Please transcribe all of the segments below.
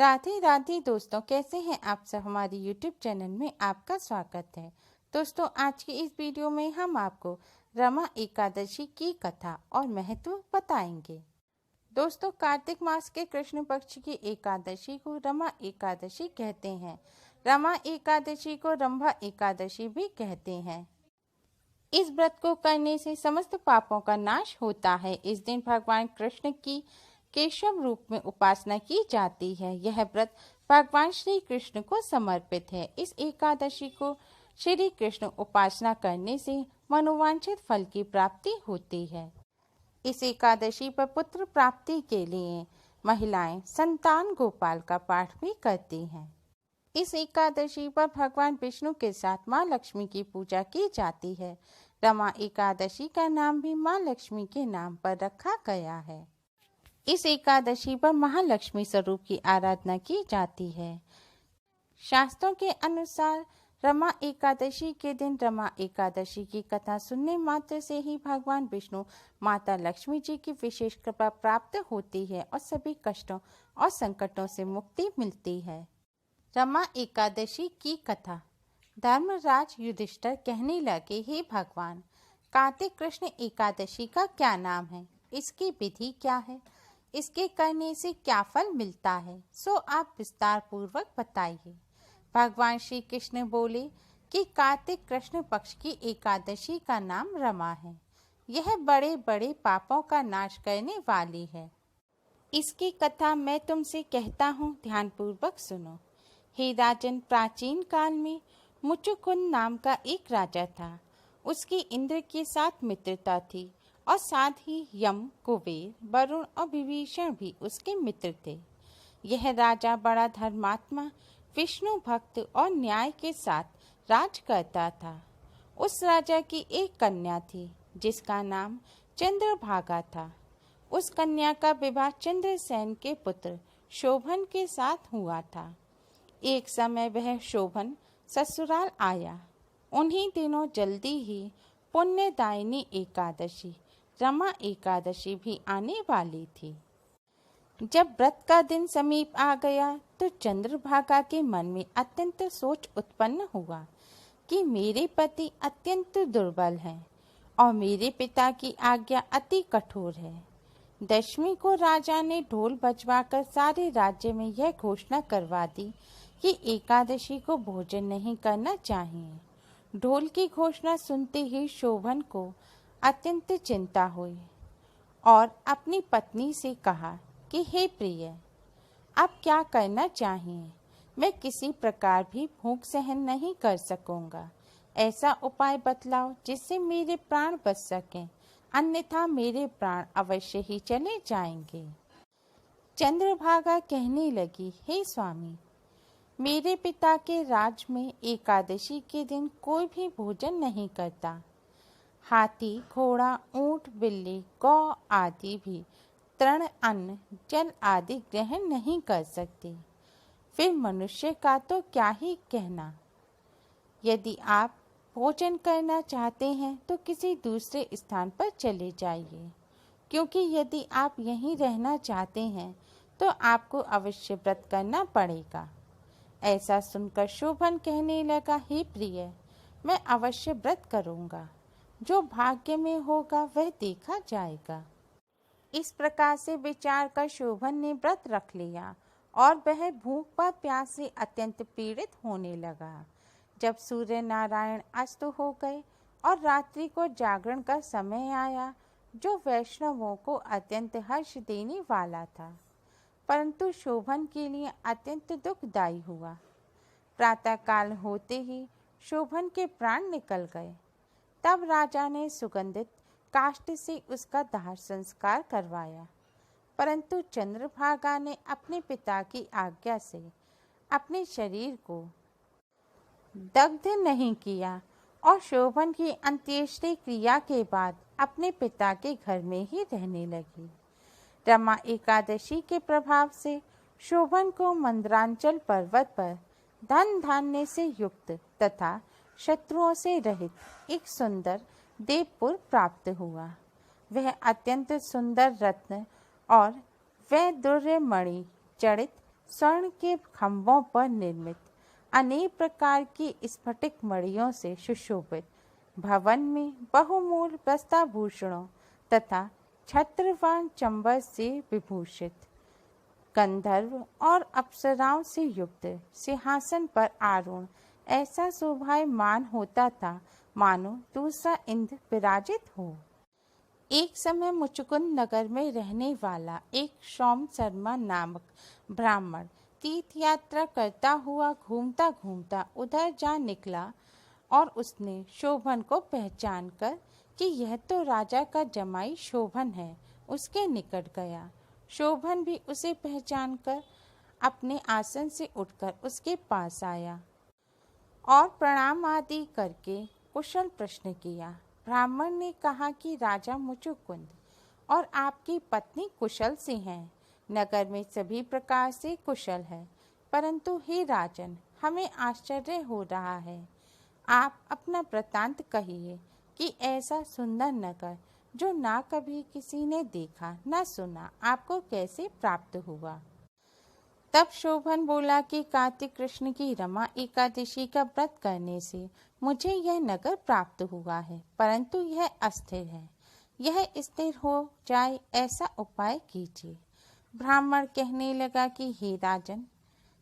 राधे राधे दोस्तों, कैसे हैं आप सब। हमारी YouTube चैनल में आपका स्वागत है। दोस्तों, आज की इस वीडियो में हम आपको रमा एकादशी की कथा और महत्व बताएंगे। दोस्तों, कार्तिक मास के कृष्ण पक्ष की एकादशी को रमा एकादशी कहते हैं। रमा एकादशी को रंभा एकादशी भी कहते हैं। इस व्रत को करने से समस्त पापों का नाश होता है। इस दिन भगवान कृष्ण की केशव रूप में उपासना की जाती है। यह व्रत भगवान श्री कृष्ण को समर्पित है। इस एकादशी को श्री कृष्ण उपासना करने से मनोवांछित फल की प्राप्ति होती है। इस एकादशी पर पुत्र प्राप्ति के लिए महिलाएं संतान गोपाल का पाठ भी करती हैं। इस एकादशी पर भगवान विष्णु के साथ माँ लक्ष्मी की पूजा की जाती है। रमा एकादशी का नाम भी माँ लक्ष्मी के नाम पर रखा गया है। इस एकादशी पर महालक्ष्मी स्वरूप की आराधना की जाती है। शास्त्रों के अनुसार रमा एकादशी के दिन रमा एकादशी की कथा सुनने मात्र से ही भगवान विष्णु माता लक्ष्मी जी की विशेष कृपा प्राप्त होती है और सभी कष्टों और संकटों से मुक्ति मिलती है। रमा एकादशी की कथा। धर्मराज युधिष्ठिर कहने लगे, हे भगवान, कार्तिक कृष्ण एकादशी का क्या नाम है? इसकी विधि क्या है? इसके करने से क्या फल मिलता है? सो आप विस्तार पूर्वक बताइए। भगवान श्री कृष्ण बोले कि कार्तिक कृष्ण पक्ष की एकादशी का नाम रमा है। यह बड़े बड़े पापों का नाश करने वाली है। इसकी कथा मैं तुमसे कहता हूँ, ध्यान पूर्वक सुनो। हे राजन, प्राचीन काल में मुचुकुंद नाम का एक राजा था। उसकी इंद्र के साथ मित्रता थी और साथ ही यम, कुबेर, वरुण और विभीषण भी उसके मित्र थे। यह राजा बड़ा धर्मात्मा, विष्णु भक्त और न्याय के साथ राज करता था। उस राजा की एक कन्या थी जिसका नाम चंद्रभागा था। उस कन्या का विवाह चंद्रसेन के पुत्र शोभन के साथ हुआ था। एक समय वह शोभन ससुराल आया। उन्हीं दिनों जल्दी ही पुण्यदायिनी एकादशी रमा एकादशी भी आने वाली थी। जब व्रत का दिन समीप आ गया तो चंद्रभागा के मन में अत्यंत सोच उत्पन्न हुआ कि मेरे पति अत्यंत दुर्बल हैं और मेरे पिता की आज्ञा अति कठोर है। दशमी को राजा ने ढोल बजवाकर सारे राज्य में यह घोषणा करवा दी कि एकादशी को भोजन नहीं करना चाहिए। ढोल की घोषणा सुनते ही शोभन को अत्यंत चिंता हुई और अपनी पत्नी से कहा कि हे प्रिय, अब क्या करना चाहिए? मैं किसी प्रकार भी भूख सहन नहीं कर सकूंगा। ऐसा उपाय बतलाओ जिससे मेरे प्राण बच सकें, अन्यथा मेरे प्राण अवश्य ही चले जाएंगे। चंद्रभागा कहने लगी, हे स्वामी, मेरे पिता के राज में एकादशी के दिन कोई भी भोजन नहीं करता। हाथी, घोड़ा, ऊंट, बिल्ली, गौ आदि भी तृण, अन्न, जल आदि ग्रहण नहीं कर सकते। फिर मनुष्य का तो क्या ही कहना। यदि आप भोजन करना चाहते हैं तो किसी दूसरे स्थान पर चले जाइए, क्योंकि यदि आप यहीं रहना चाहते हैं तो आपको अवश्य व्रत करना पड़ेगा। ऐसा सुनकर शोभन कहने लगा, हे प्रिय, मैं अवश्य व्रत करूंगा। जो भाग्य में होगा वह देखा जाएगा। इस प्रकार से विचार कर शोभन ने व्रत रख लिया और वह भूख व प्यास से अत्यंत पीड़ित होने लगा। जब सूर्य नारायण अस्त हो गए और रात्रि को जागरण का समय आया, जो वैष्णवों को अत्यंत हर्ष देने वाला था, परंतु शोभन के लिए अत्यंत दुखदायी हुआ। प्रातः काल होते ही शोभन के प्राण निकल गए। तब राजा ने सुगंधित काष्ठ से उसका दाह संस्कार करवाया, परंतु चंद्रभागा ने अपने पिता की आज्ञा से अपने शरीर को दग्ध नहीं किया और शोभन की अंत्येष्टि क्रिया के बाद अपने पिता के घर में ही रहने लगी। रमा एकादशी के प्रभाव से शोभन को मंदरांचल पर्वत पर धन धान्य से युक्त तथा शत्रुओं से रहित एक सुंदर देवपुर प्राप्त हुआ। वह अत्यंत सुंदर रत्न और वैदुर्य मणि जड़ित स्वर्ण के खंभों पर निर्मित अनेक प्रकार की स्फटिक मणियों से सुशोभित भवन में बहुमूल्य वस्त्राभूषणों तथा छत्रवान चंबर से विभूषित गंधर्व और अप्सराओं से युक्त सिंहासन पर आरूढ़ ऐसा शोभायमान होता था मानो दूसरा इंद्र विराजित हो। एक समय मुचुकुंद नगर में रहने वाला एक सोम शर्मा नामक ब्राह्मण तीर्थ यात्रा करता हुआ घूमता घूमता उधर जा निकला और उसने शोभन को पहचान कर कि यह तो राजा का जमाई शोभन है, उसके निकट गया। शोभन भी उसे पहचान कर अपने आसन से उठकर उसके पास आया और प्रणाम आदि करके कुशल प्रश्न किया। ब्राह्मण ने कहा कि राजा मुचुकुंद और आपकी पत्नी कुशल से हैं। नगर में सभी प्रकार से कुशल है, परंतु हे राजन, हमें आश्चर्य हो रहा है। आप अपना वृत्तांत कहिए कि ऐसा सुंदर नगर जो ना कभी किसी ने देखा ना सुना, आपको कैसे प्राप्त हुआ। तब शोभन बोला कि कार्तिक कृष्ण की रमा एकादशी का व्रत करने से मुझे यह नगर प्राप्त हुआ है, परंतु यह अस्थिर है। यह स्थिर हो जाए ऐसा उपाय कीजिए। ब्राह्मण कहने लगा कि हे राजन,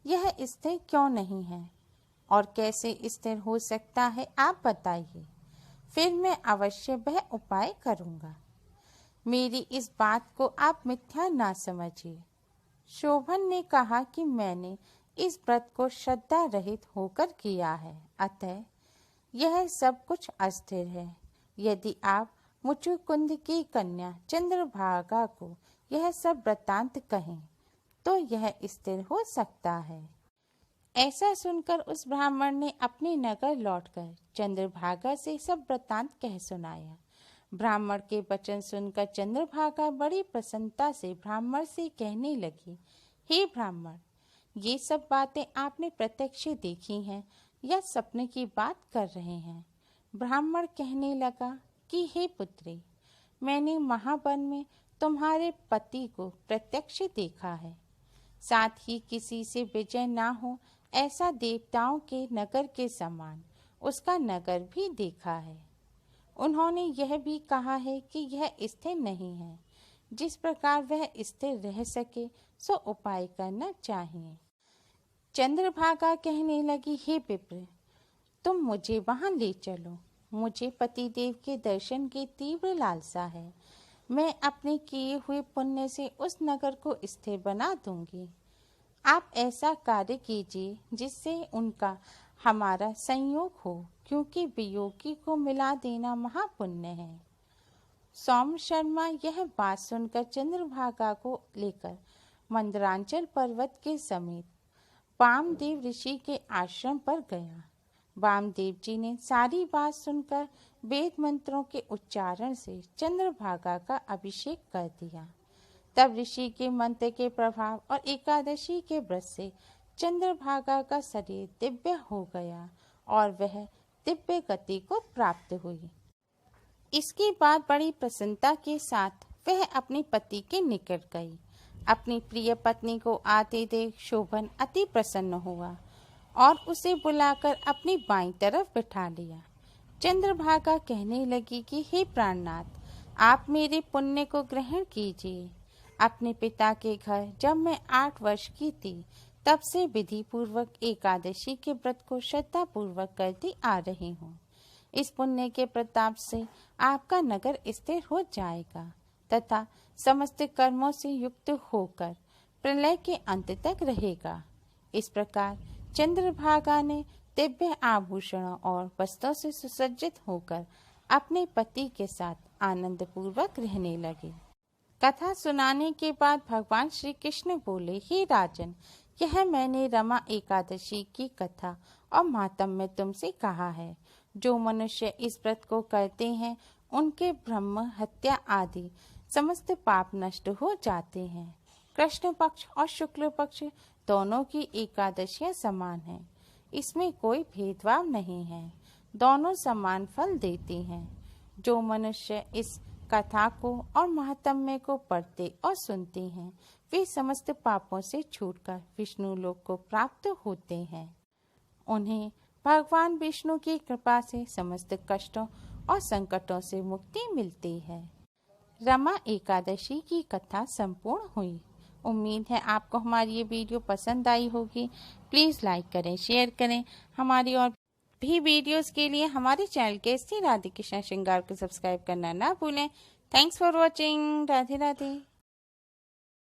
यह स्थिर क्यों नहीं है और कैसे स्थिर हो सकता है, आप बताइए, फिर मैं अवश्य वह उपाय करूँगा। मेरी इस बात को आप मिथ्या ना समझिए। शोभन ने कहा कि मैंने इस व्रत को श्रद्धा रहित होकर किया है, अतः यह सब कुछ अस्थिर है। यदि आप मुचुकुंद की कन्या चंद्रभागा को यह सब वृत्तांत कहें तो यह स्थिर हो सकता है। ऐसा सुनकर उस ब्राह्मण ने अपने नगर लौटकर चंद्रभागा से सब वृत्तांत कह सुनाया। ब्राह्मण के वचन सुनकर चंद्रभागा बड़ी प्रसन्नता से ब्राह्मण से कहने लगी, हे ब्राह्मण, ये सब बातें आपने प्रत्यक्ष देखी हैं या सपने की बात कर रहे हैं। ब्राह्मण कहने लगा कि हे पुत्री, मैंने महावन में तुम्हारे पति को प्रत्यक्ष देखा है, साथ ही किसी से विजय ना हो ऐसा देवताओं के नगर के समान उसका नगर भी देखा है। उन्होंने यह भी कहा है कि यह स्थिर नहीं है, जिस प्रकार वह स्थिर रह सके सो उपाय करना चाहिए। चंद्रभागा कहने लगी, हे विप्र, तुम मुझे वहां ले चलो। मुझे पतिदेव के दर्शन की तीव्र लालसा है। मैं अपने किए हुए पुण्य से उस नगर को स्थिर बना दूंगी। आप ऐसा कार्य कीजिए जिससे उनका हमारा संयोग हो, क्योंकि वियोगी को मिला देना महापुण्य है। सोम शर्मा यह बात सुनकर चंद्रभागा को लेकर मंदरांचल पर्वत के समीप वामदेव ऋषि के आश्रम पर गया। वामदेव जी ने सारी बात सुनकर वेद मंत्रों के उच्चारण से चंद्रभागा का अभिषेक कर दिया। तब ऋषि के मंत्र के प्रभाव और एकादशी के व्रत से चंद्रभागा का शरीर दिव्य हो गया और वह दिव्य गति को प्राप्त हुई। इसके बाद बड़ी प्रसन्नता के साथ वह अपने पति के निकट गई। अपनी प्रिय पत्नी को आते देख शोभन अति प्रसन्न हुआ और उसे बुलाकर अपनी बाईं तरफ बिठा लिया। चंद्रभागा कहने लगी कि हे प्राणनाथ, आप मेरे पुण्य को ग्रहण कीजिए। अपने पिता के घर जब मैं 8 वर्ष की थी तब से विधि पूर्वक एकादशी के व्रत को श्रद्धा पूर्वक करती आ रही हूँ। इस पुण्य के प्रताप से आपका नगर स्थिर हो जाएगा तथा समस्त कर्मों से युक्त होकर प्रलय के अंत तक रहेगा। इस प्रकार चंद्रभागा ने दिव्य आभूषणों और वस्त्रों से सुसज्जित होकर अपने पति के साथ आनंद पूर्वक रहने लगी। कथा सुनाने के बाद भगवान श्री कृष्ण बोले, हे राजन, यह मैंने रमा एकादशी की कथा और माहात्म्य तुमसे कहा है। जो मनुष्य इस व्रत को करते हैं उनके ब्रह्म हत्या आदि समस्त पाप नष्ट हो जाते हैं। कृष्ण पक्ष और शुक्ल पक्ष दोनों की एकादशियां समान हैं। इसमें कोई भेदभाव नहीं है, दोनों समान फल देती हैं। जो मनुष्य इस कथा को और महात्म्य को पढ़ते और सुनते हैं वे समस्त पापों से छूटकर विष्णु लोक को प्राप्त होते हैं। उन्हें भगवान विष्णु की कृपा से समस्त कष्टों और संकटों से मुक्ति मिलती है। रमा एकादशी की कथा संपूर्ण हुई। उम्मीद है आपको हमारी ये वीडियो पसंद आई होगी। प्लीज़ लाइक करें, शेयर करें। हमारी और भी वीडियोस के लिए हमारे चैनल के श्री राधे कृष्ण श्रृंगार को सब्सक्राइब करना ना भूलें। Thanks for watching. Radhe Radhe.